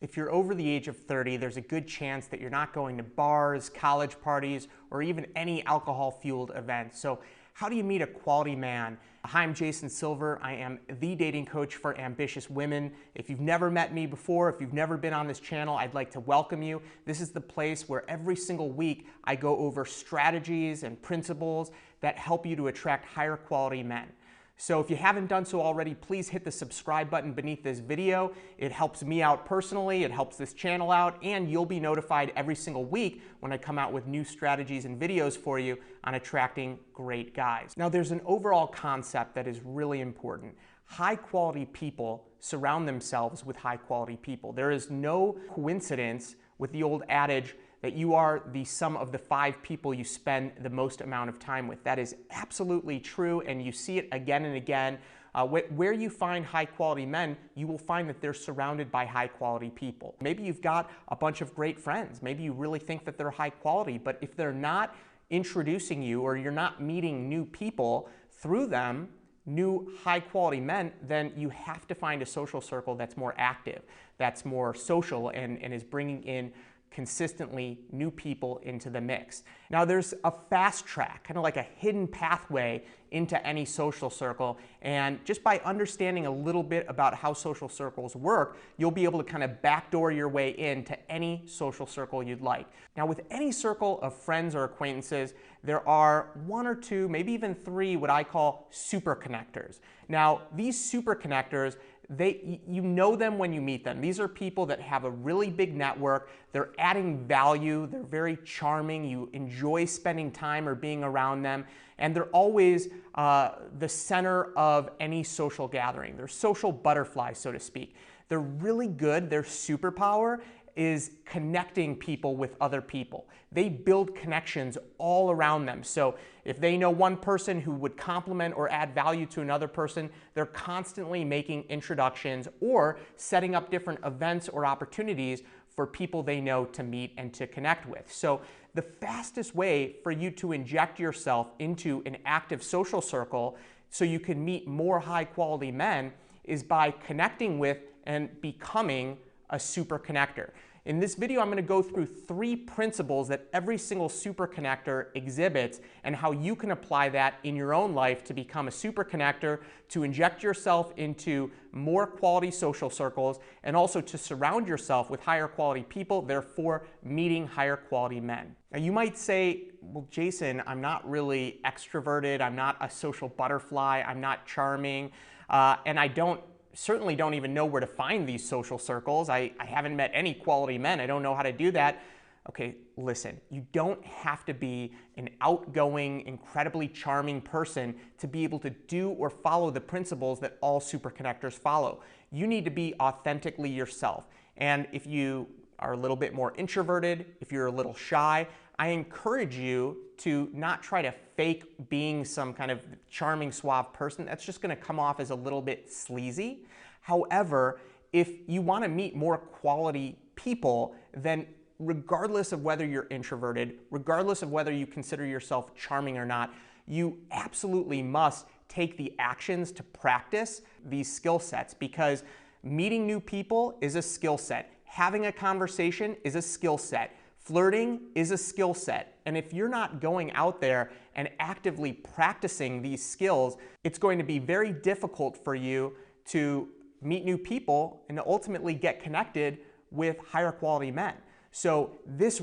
If you're over the age of 30, there's a good chance that you're not going to bars, college parties, or even any alcohol-fueled events. So how do you meet a quality man? Hi, I'm Jason Silver. I am the dating coach for ambitious women. If you've never met me before, if you've never been on this channel, I'd like to welcome you. This is the place where every single week I go over strategies and principles that help you to attract higher quality men. So if you haven't done so already, please hit the subscribe button beneath this video. It helps me out personally, it helps this channel out, and you'll be notified every single week when I come out with new strategies and videos for you on attracting great guys. Now, there's an overall concept that is really important. High quality people surround themselves with high quality people. There is no coincidence with the old adage that you are the sum of the 5 people you spend the most amount of time with. That is absolutely true, and you see it again and again. Where you find high quality men, you will find that they're surrounded by high quality people. Maybe you've got a bunch of great friends. Maybe you really think that they're high quality, but if they're not introducing you or you're not meeting new people through them, new high quality men, then you have to find a social circle that's more active, that's more social, and is bringing in consistently new people into the mix. Now, there's a fast track, kind of like a hidden pathway into any social circle, and just by understanding a little bit about how social circles work, you'll be able to kind of backdoor your way into any social circle you'd like. Now, with any circle of friends or acquaintances, there are 1 or 2, maybe even 3 what I call super connectors. Now, these super connectors, you know them when you meet them. These are people that have a really big network. They're adding value. They're very charming. You enjoy spending time or being around them. And they're always the center of any social gathering. They're social butterflies, so to speak. They're really good. Their superpower is connecting people with other people. They build connections all around them. So if they know one person who would complement or add value to another person, they're constantly making introductions or setting up different events or opportunities for people they know to meet and to connect with. So the fastest way for you to inject yourself into an active social circle so you can meet more high quality men is by connecting with and becoming a super connector. In this video, I'm going to go through 3 principles that every single super connector exhibits and how you can apply that in your own life to become a super connector, to inject yourself into more quality social circles, and also to surround yourself with higher quality people, therefore meeting higher quality men. Now, you might say, well, Jason, I'm not really extroverted, I'm not a social butterfly, I'm not charming, and I certainly don't even know where to find these social circles. I haven't met any quality men. I don't know how to do that. Okay, listen, you don't have to be an outgoing, incredibly charming person to be able to do or follow the principles that all super connectors follow. You need to be authentically yourself. And if you are a little bit more introverted, if you're a little shy, I encourage you to not try to fake being some kind of charming, suave person. That's just going to come off as a little bit sleazy. However, if you want to meet more quality people, then regardless of whether you're introverted, regardless of whether you consider yourself charming or not, you absolutely must take the actions to practice these skill sets, because meeting new people is a skill set. Having a conversation is a skill set. Flirting is a skill set, and if you're not going out there and actively practicing these skills, it's going to be very difficult for you to meet new people and to ultimately get connected with higher quality men. So this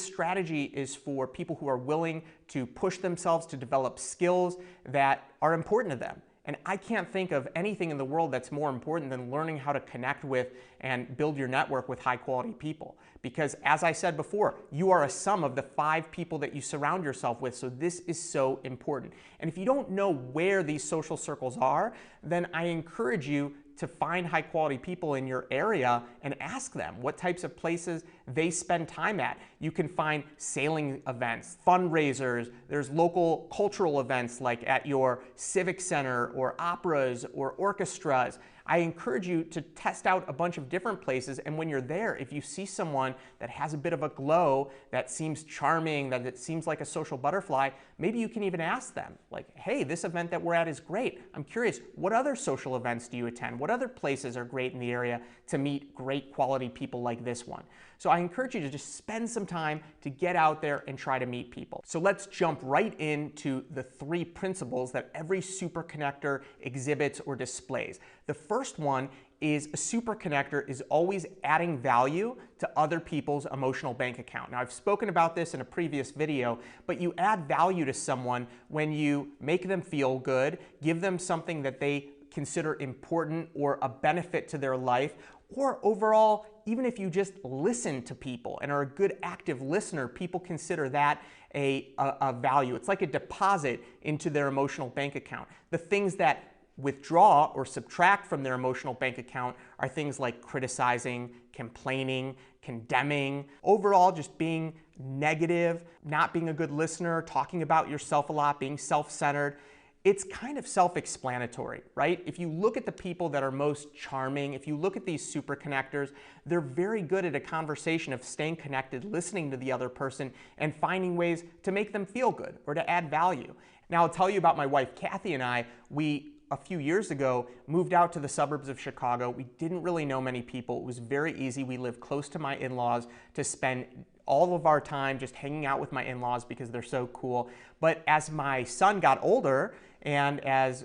strategy is for people who are willing to push themselves to develop skills that are important to them. And I can't think of anything in the world that's more important than learning how to connect with and build your network with high quality people. Because as I said before, you are a sum of the 5 people that you surround yourself with. So this is so important. And if you don't know where these social circles are, then I encourage you to find high quality people in your area and ask them what types of places they spend time at. You can find sailing events, fundraisers, there's local cultural events like at your civic center or operas or orchestras. I encourage you to test out a bunch of different places, and when you're there, if you see someone that has a bit of a glow, that seems charming, that it seems like a social butterfly, maybe you can even ask them, like, hey, this event that we're at is great. I'm curious, what other social events do you attend? What other places are great in the area to meet great quality people like this one? So I encourage you to just spend some time to get out there and try to meet people. So let's jump right into the 3 principles that every super connector exhibits or displays. The first one is a super connector is always adding value to other people's emotional bank account. Now, I've spoken about this in a previous video, but you add value to someone when you make them feel good, give them something that they consider important or a benefit to their life, or overall, even if you just listen to people and are a good active listener, people consider that a value. It's like a deposit into their emotional bank account. The things that withdraw or subtract from their emotional bank account are things like criticizing, complaining, condemning, overall just being negative, not being a good listener, talking about yourself a lot, being self-centered. It's kind of self-explanatory, right? If you look at the people that are most charming, if you look at these super connectors, they're very good at a conversation of staying connected, listening to the other person, and finding ways to make them feel good or to add value. Now, I'll tell you about my wife, Kathy, and I. We, a few years ago, moved out to the suburbs of Chicago. We didn't really know many people. It was very easy. We lived close to my in-laws to spend all of our time just hanging out with my in-laws because they're so cool. But as my son got older, and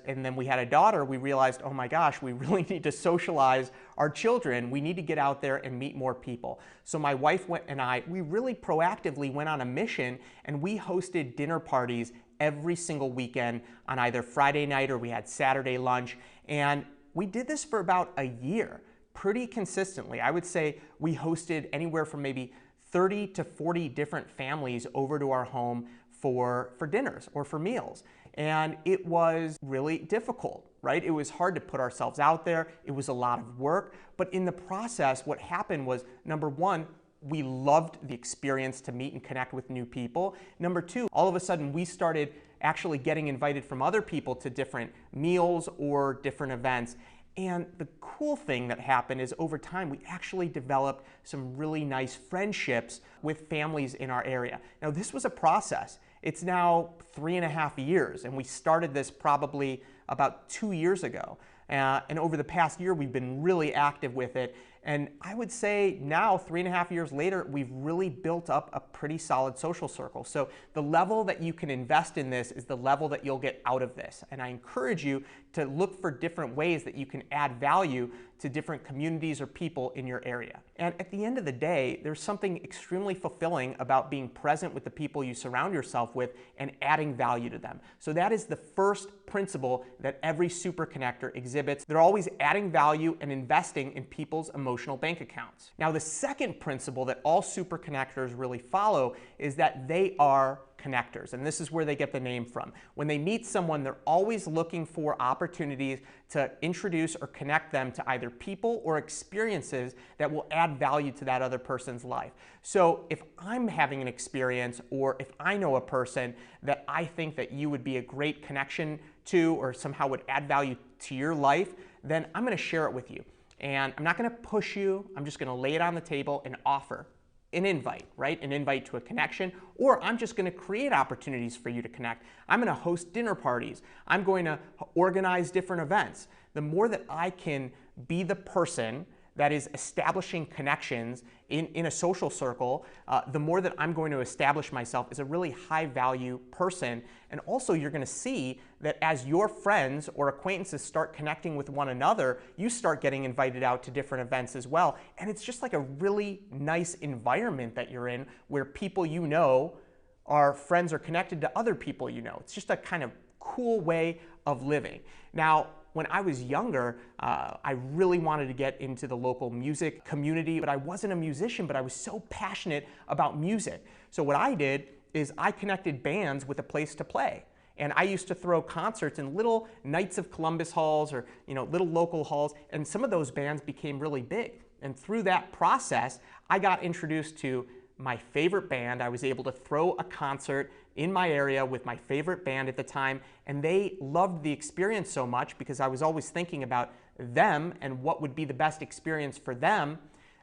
then we had a daughter, we realized, oh my gosh, we really need to socialize our children. We need to get out there and meet more people. So my wife and I, we really proactively went on a mission, and we hosted dinner parties every single weekend on either Friday night or we had Saturday lunch. And we did this for about a year, pretty consistently. I would say we hosted anywhere from maybe 30 to 40 different families over to our home for dinners or for meals. And it was really difficult, right? It was hard to put ourselves out there. It was a lot of work. But in the process, what happened was, number one, we loved the experience to meet and connect with new people. Number two, all of a sudden we started actually getting invited from other people to different meals or different events. And the cool thing that happened is over time, we actually developed some really nice friendships with families in our area. Now, this was a process. It's now 3.5 years, and we started this probably about 2 years ago. And over the past year, we've been really active with it. And I would say now, 3.5 years later, we've really built up a pretty solid social circle. So the level that you can invest in this is the level that you'll get out of this. And I encourage you to look for different ways that you can add value to different communities or people in your area. And at the end of the day, there's something extremely fulfilling about being present with the people you surround yourself with and adding value to them. So that is the first principle that every super connector exhibits. They're always adding value and investing in people's emotional bank accounts. Now, the second principle that all super connectors really follow is that they are connectors, and this is where they get the name from. When they meet someone, they're always looking for opportunities to introduce or connect them to either people or experiences that will add value to that other person's life. So if I'm having an experience, or if I know a person that I think that you would be a great connection to or somehow would add value to your life, then I'm going to share it with you. And I'm not going to push you. I'm just going to lay it on the table and offer an invite, right? An invite to a connection, or I'm just going to create opportunities for you to connect. I'm going to host dinner parties. I'm going to organize different events. The more that I can be the person that is establishing connections in a social circle, the more that I'm going to establish myself as a really high value person. And also you're going to see that as your friends or acquaintances start connecting with one another, you start getting invited out to different events as well. And it's just like a really nice environment that you're in, where people you know are friends or connected to other people you know. It's just a kind of cool way of living. Now, when I was younger, I really wanted to get into the local music community, but I wasn't a musician, but I was so passionate about music. So what I did is I connected bands with a place to play. And I used to throw concerts in little Knights of Columbus halls, or little local halls, and some of those bands became really big. And through that process, I got introduced to my favorite band. I was able to throw a concert in my area with my favorite band at the time, and they loved the experience so much because I was always thinking about them and what would be the best experience for them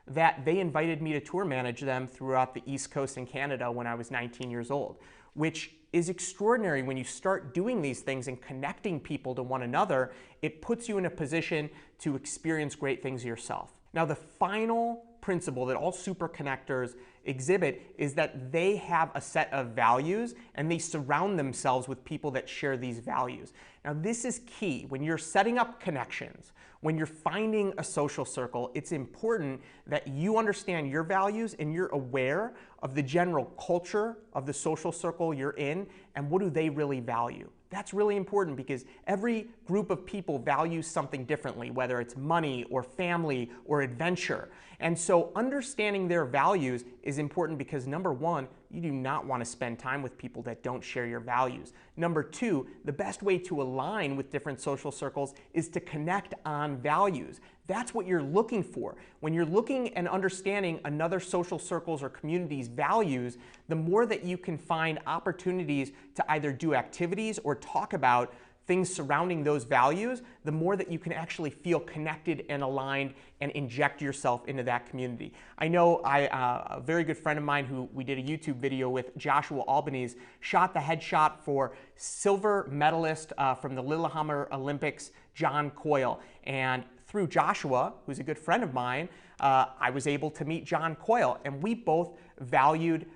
that they invited me to tour manage them throughout the East Coast in Canada when I was 19 years old, which is extraordinary. When you start doing these things and connecting people to one another, it puts you in a position to experience great things yourself. Now, the final principle that all super connectors exhibit is that they have a set of values and they surround themselves with people that share these values. Now, this is key. When you're setting up connections, when you're finding a social circle, it's important that you understand your values and you're aware of the general culture of the social circle you're in and what do they really value. That's really important because every group of people values something differently, whether it's money or family or adventure. And so understanding their values is important because number one, you do not want to spend time with people that don't share your values. Number two, the best way to align with different social circles is to connect on values. That's what you're looking for. When you're looking and understanding another social circle's or community's values, the more that you can find opportunities to either do activities or talk about things surrounding those values, the more that you can actually feel connected and aligned and inject yourself into that community. I know a very good friend of mine who we did a YouTube video with, Joshua Albanese, shot the headshot for silver medalist from the Lillehammer Olympics, John Coyle. And through Joshua, who's a good friend of mine, I was able to meet John Coyle, and we both valued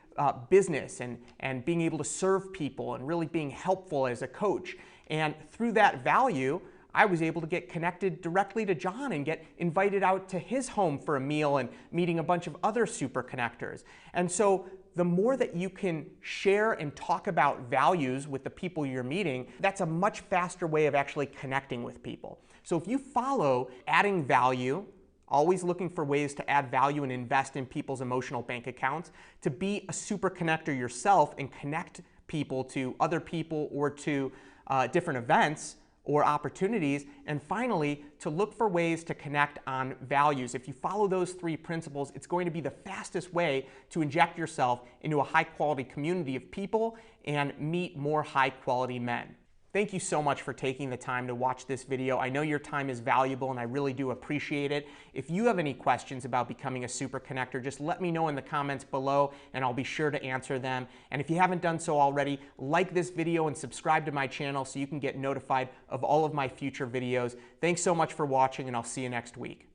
business and being able to serve people and really being helpful as a coach. And through that value, I was able to get connected directly to John and get invited out to his home for a meal and meeting a bunch of other super connectors. And so the more that you can share and talk about values with the people you're meeting, that's a much faster way of actually connecting with people. So if you follow adding value, always looking for ways to add value and invest in people's emotional bank accounts, to be a super connector yourself and connect people to other people or to different events or opportunities, and finally, to look for ways to connect on values. If you follow those three principles, it's going to be the fastest way to inject yourself into a high-quality community of people and meet more high-quality men. Thank you so much for taking the time to watch this video. I know your time is valuable and I really do appreciate it. If you have any questions about becoming a super connector, just let me know in the comments below and I'll be sure to answer them. And if you haven't done so already, like this video and subscribe to my channel so you can get notified of all of my future videos. Thanks so much for watching and I'll see you next week.